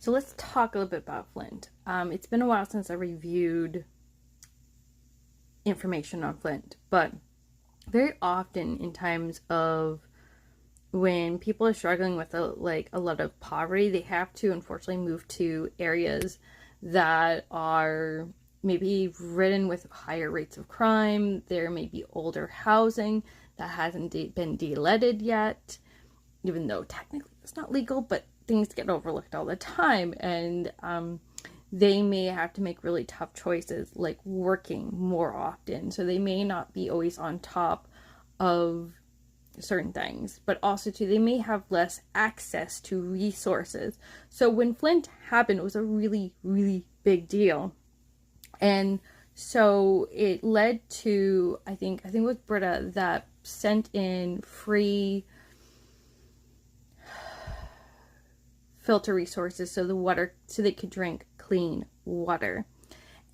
So let's talk a little bit about Flint. It's been a while since I reviewed information on Flint, but very often in times of when people are struggling with a lot of poverty, they have to unfortunately move to areas that are maybe ridden with higher rates of crime. There may be older housing that hasn't been de-leaded yet, even though technically it's not legal, but things get overlooked all the time. And they may have to make really tough choices, like working more often. So they may not be always on top of certain things, but also too, they may have less access to resources. So when Flint happened, it was a really, really big deal. And so it led to, I think it was Brita that sent in free filter resources so they could drink clean water.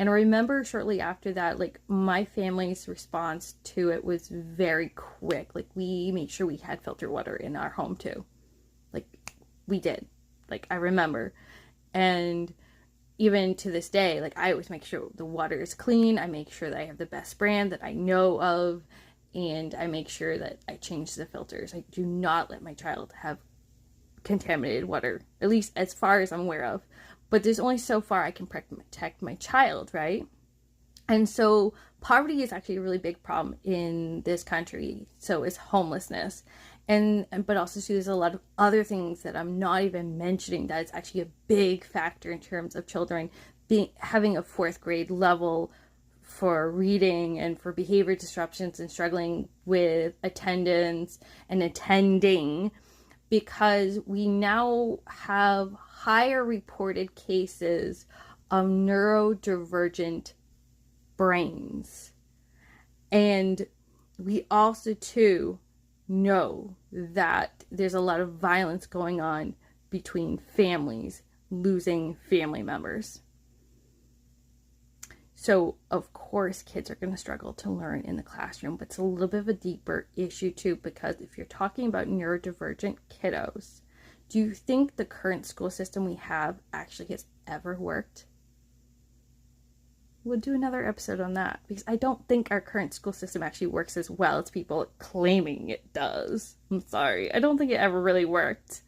And I remember shortly after that, like, my family's response to it was very quick. Like, we made sure we had filtered water in our home too. Like, we did. Like, I remember. And even to this day, like, I always make sure the water is clean. I make sure that I have the best brand that I know of. And I make sure that I change the filters. I do not let my child have contaminated water, at least as far as I'm aware of. But there's only so far I can protect my child, right? And so poverty is actually a really big problem in this country. So is homelessness. But also too, there's a lot of other things that I'm not even mentioning that is actually a big factor in terms of children having a fourth grade level for reading and for behavior disruptions and struggling with attendance and attending, because we now have higher reported cases of neurodivergent brains. And we also too know that there's a lot of violence going on between families losing family members. So of course kids are going to struggle to learn in the classroom, but it's a little bit of a deeper issue too, because if you're talking about neurodivergent kiddos, do you think the current school system we have actually has ever worked? We'll do another episode on that, because I don't think our current school system actually works as well as people claiming it does. I'm sorry. I don't think it ever really worked.